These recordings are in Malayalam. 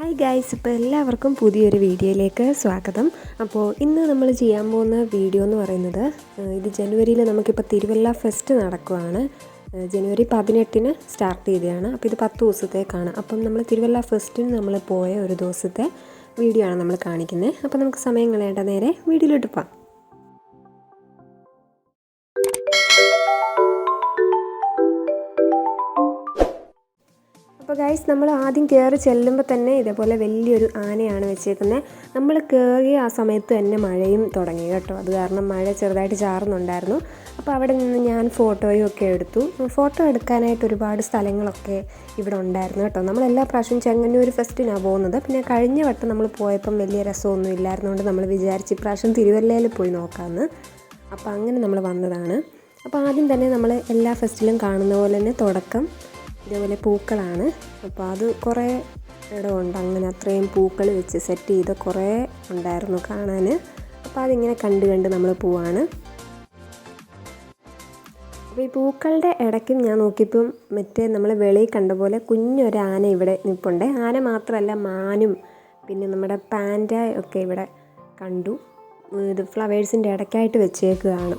ഹായ് ഗൈസ്, ഇപ്പോൾ എല്ലാവർക്കും പുതിയൊരു വീഡിയോയിലേക്ക് സ്വാഗതം. അപ്പോൾ ഇന്ന് നമ്മൾ ചെയ്യാൻ പോകുന്ന വീഡിയോ എന്ന് പറയുന്നത് ഇത് ജനുവരിയിൽ നമുക്കിപ്പോൾ തിരുവല്ല ഫെസ്റ്റ് നടക്കുകയാണ്. ജനുവരി 18-ന് സ്റ്റാർട്ട് ചെയ്തതാണ്. അപ്പോൾ ഇത് 10 ദിവസത്തേക്കാണ്. അപ്പം നമ്മൾ തിരുവല്ല ഫെസ്റ്റിന് നമ്മൾ പോയ ഒരു ദിവസത്തെ വീഡിയോ ആണ് നമ്മൾ കാണിക്കുന്നത്. അപ്പോൾ നമുക്ക് സമയം കളയേണ്ട, നേരെ വീഡിയോയിലോട്ട് പോകാം. അപ്പോൾ ഗൈസ്, നമ്മൾ ആദ്യം കയറി ചെല്ലുമ്പോൾ തന്നെ ഇതേപോലെ വലിയൊരു ആനയാണ് വെച്ചേക്കുന്നത്. നമ്മൾ കയറിയ ആ സമയത്ത് തന്നെ മഴയും തുടങ്ങി കേട്ടോ. അത് കാരണം മഴ ചെറുതായിട്ട് ചാറുന്നുണ്ടായിരുന്നു. അപ്പോൾ അവിടെ നിന്ന് ഞാൻ ഫോട്ടോയും ഒക്കെ എടുത്തു. ഫോട്ടോ എടുക്കാനായിട്ട് ഒരുപാട് സ്ഥലങ്ങളൊക്കെ ഇവിടെ ഉണ്ടായിരുന്നു കേട്ടോ. നമ്മൾ എല്ലാ പ്രാവശ്യവും ചെങ്ങന്നൂർ ഫെസ്റ്റിനാണ് പോകുന്നത്. പിന്നെ കഴിഞ്ഞ വട്ടം നമ്മൾ പോയപ്പം വലിയ രസമൊന്നും ഇല്ലായിരുന്നുകൊണ്ട് നമ്മൾ വിചാരിച്ച് ഇപ്രാവശ്യം തിരുവല്ലയിൽ പോയി നോക്കാമെന്ന്. അപ്പോൾ അങ്ങനെ നമ്മൾ വന്നതാണ്. അപ്പോൾ ആദ്യം തന്നെ നമ്മൾ എല്ലാ ഫെസ്റ്റിലും കാണുന്ന പോലെ തന്നെ തുടക്കം ഇതേപോലെ പൂക്കളാണ്. അപ്പോൾ അത് കുറേ ഇടമുണ്ട്, അങ്ങനെ അത്രയും പൂക്കൾ വെച്ച് സെറ്റ് ചെയ്ത് കുറേ ഉണ്ടായിരുന്നു കാണാൻ. അപ്പോൾ അതിങ്ങനെ കണ്ട് നമ്മൾ പോവാണ്. അപ്പോൾ ഈ പൂക്കളുടെ ഇടയ്ക്കും ഞാൻ നോക്കിയപ്പം മറ്റേ നമ്മൾ വെളിയിൽ കണ്ട പോലെ കുഞ്ഞൊരു ആന ഇവിടെ നിൽപ്പുണ്ട്. ആന മാത്രമല്ല, മാനും പിന്നെ നമ്മുടെ പാൻഡ ഒക്കെ ഇവിടെ കണ്ടു. ഇത് ഫ്ലവേഴ്സിൻ്റെ ഇടയ്ക്കായിട്ട് വെച്ചേക്കുകയാണ്.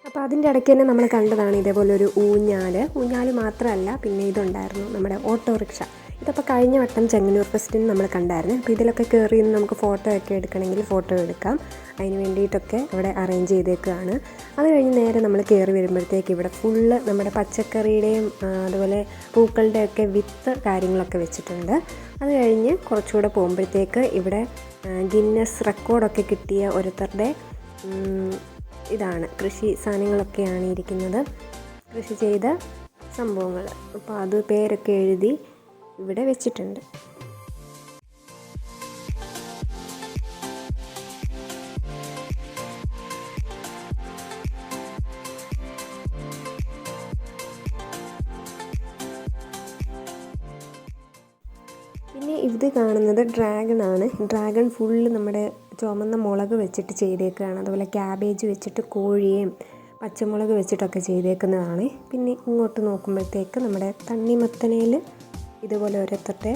അപ്പോൾ അതിൻ്റെ ഇടയ്ക്ക് തന്നെ നമ്മൾ കണ്ടതാണ് ഇതേപോലെ ഒരു ഊഞ്ഞാൽ മാത്രമല്ല, പിന്നെ ഇതുണ്ടായിരുന്നു നമ്മുടെ ഓട്ടോറിക്ഷ. ഇതപ്പോൾ കഴിഞ്ഞ വട്ടം ചെങ്ങന്നൂർ ഫെസ്റ്റിന് നമ്മൾ കണ്ടായിരുന്നു. അപ്പോൾ ഇതിലൊക്കെ കയറി നമുക്ക് ഫോട്ടോ ഒക്കെ എടുക്കണമെങ്കിൽ ഫോട്ടോ എടുക്കാം. അതിന് വേണ്ടിയിട്ടൊക്കെ ഇവിടെ അറേഞ്ച് ചെയ്തേക്കുകയാണ്. അത് കഴിഞ്ഞ് നേരെ നമ്മൾ കയറി വരുമ്പോഴത്തേക്ക് ഇവിടെ ഫുള്ള് നമ്മുടെ പച്ചക്കറിയുടെയും അതുപോലെ പൂക്കളുടെയൊക്കെ വിത്ത് കാര്യങ്ങളൊക്കെ വെച്ചിട്ടുണ്ട്. അത് കഴിഞ്ഞ് കുറച്ചുകൂടെ പോകുമ്പോഴത്തേക്ക് ഇവിടെ ഗിന്നസ് റെക്കോർഡൊക്കെ കിട്ടിയ ഓരോരുത്തരുടെ ഇതാണ്, കൃഷി സാധനങ്ങളൊക്കെയാണ് ഇരിക്കുന്നത്, കൃഷി ചെയ്ത സംഭവങ്ങൾ. അപ്പോൾ അത് പേരൊക്കെ എഴുതി ഇവിടെ വെച്ചിട്ടുണ്ട്. പിന്നെ ഇത് കാണുന്നത് ഡ്രാഗണാണ്. ഡ്രാഗൺ ഫുള്ള് നമ്മുടെ ചുമന്ന മുളക് വെച്ചിട്ട് ചെയ്തേക്കുകയാണ്. അതുപോലെ ക്യാബേജ് വെച്ചിട്ട് കോഴിയും പച്ചമുളക് വെച്ചിട്ടൊക്കെ ചെയ്തേക്കുന്നതാണ്. പിന്നെ ഇങ്ങോട്ട് നോക്കുമ്പോഴത്തേക്ക് നമ്മുടെ തണ്ണിമത്തനയിൽ ഇതുപോലെ ഓരോരുത്തരുടെ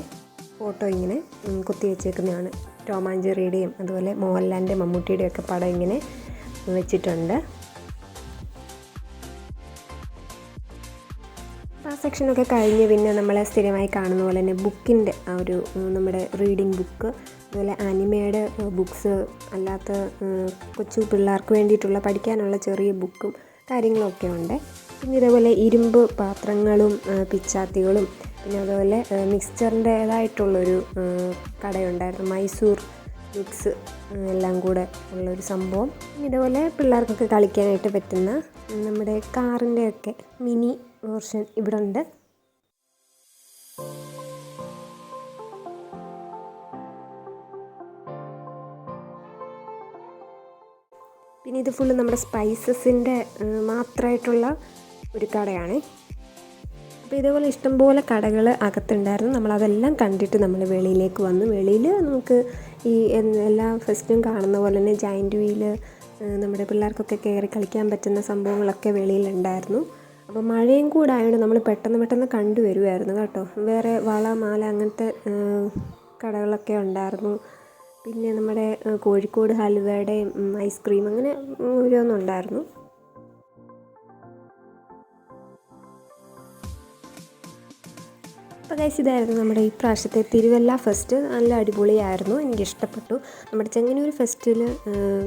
ഫോട്ടോ ഇങ്ങനെ കുത്തി വെച്ചേക്കുന്നതാണ്. ടോം ആൻഡ് ജെറിയുടെയും അതുപോലെ മോഹൻലാലിൻ്റെ മമ്മൂട്ടിയുടെയും ഒക്കെ പടം ഇങ്ങനെ വെച്ചിട്ടുണ്ട്. ആ സെക്ഷനൊക്കെ കഴിഞ്ഞ് പിന്നെ നമ്മൾ സ്ഥിരമായി കാണുന്ന പോലെ തന്നെ ബുക്കിൻ്റെ ആ ഒരു നമ്മുടെ റീഡിങ് ബുക്ക്, അതുപോലെ ആനിമയുടെ ബുക്സ്, അല്ലാത്ത കൊച്ചു പിള്ളേർക്ക് വേണ്ടിയിട്ടുള്ള പഠിക്കാനുള്ള ചെറിയ ബുക്കും കാര്യങ്ങളൊക്കെ ഉണ്ട്. പിന്നെ ഇതേപോലെ ഇരുമ്പ് പാത്രങ്ങളും പിച്ചാത്തികളും, പിന്നെ അതുപോലെ മിക്സ്ചറിൻ്റേതായിട്ടുള്ളൊരു കടയുണ്ടായിരുന്നു, മൈസൂർ മിക്സ് എല്ലാം കൂടെ ഉള്ളൊരു സംഭവം. ഇതേപോലെ പിള്ളേർക്കൊക്കെ കളിക്കാനായിട്ട് പറ്റുന്ന നമ്മുടെ കാറിൻ്റെയൊക്കെ മിനി വേർഷൻ ഇവിടെ ഉണ്ട്. പിന്നെ ഇത് ഫുള്ള് നമ്മുടെ സ്പൈസസിൻ്റെ മാത്രമായിട്ടുള്ള ഒരു കടയാണ്. അപ്പോൾ ഇതേപോലെ ഇഷ്ടംപോലെ കടകൾ അകത്തുണ്ടായിരുന്നു. നമ്മളതെല്ലാം കണ്ടിട്ട് നമ്മൾ വെളിയിലേക്ക് വന്നു. വെളിയിൽ നമുക്ക് ഈ എല്ലാ ഫെസ്റ്റും കാണുന്ന പോലെ തന്നെ ജയൻറ്റ് വീല്, നമ്മുടെ പിള്ളേർക്കൊക്കെ കയറി കളിക്കാൻ പറ്റുന്ന സംഭവങ്ങളൊക്കെ വെളിയിലുണ്ടായിരുന്നു. അപ്പോൾ മഴയും കൂടെ ആയതുകൊണ്ട് നമ്മൾ പെട്ടെന്ന് കണ്ടുവരുമായിരുന്നു കേട്ടോ. വേറെ വള മാല അങ്ങനത്തെ കടകളൊക്കെ ഉണ്ടായിരുന്നു. പിന്നെ നമ്മുടെ കോഴിക്കോട് ഹലുവയുടെയും ഐസ്ക്രീം അങ്ങനെ ഓരോന്നുണ്ടായിരുന്നു. അപ്പോൾ ഗൈസ് ഇതായിരുന്നു നമ്മുടെ ഈ പ്രാവശ്യത്തെ തിരുവല്ല ഫെസ്റ്റ്. നല്ല അടിപൊളിയായിരുന്നു, എനിക്കിഷ്ടപ്പെട്ടു. നമ്മുടെ ചെങ്ങന്നൂർ ഫെസ്റ്റിൽ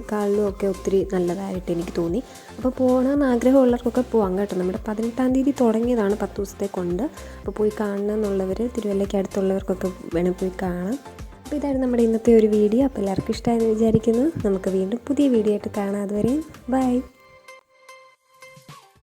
കാളിലും ഒക്കെ ഒത്തിരി നല്ലതായിട്ട് എനിക്ക് തോന്നി. അപ്പോൾ പോകണമെന്ന് ആഗ്രഹമുള്ളവർക്കൊക്കെ പോകാം കേട്ടോ. നമ്മുടെ 18-ാം തീയതി തുടങ്ങിയതാണ് 10 ദിവസത്തെ കൊണ്ട്. അപ്പോൾ പോയി കാണണം എന്നുള്ളവർ, തിരുവല്ലയ്ക്ക് അടുത്തുള്ളവർക്കൊക്കെ വേണം പോയി കാണാം. അപ്പോൾ ഇതായിരുന്നു നമ്മുടെ ഇന്നത്തെ ഒരു വീഡിയോ. അപ്പോൾ എല്ലാവർക്കും ഇഷ്ടമായെന്ന് വിചാരിക്കുന്നു. നമുക്ക് വീണ്ടും പുതിയ വീഡിയോ ആയിട്ട് കാണാം. അതുവരെ ബൈ.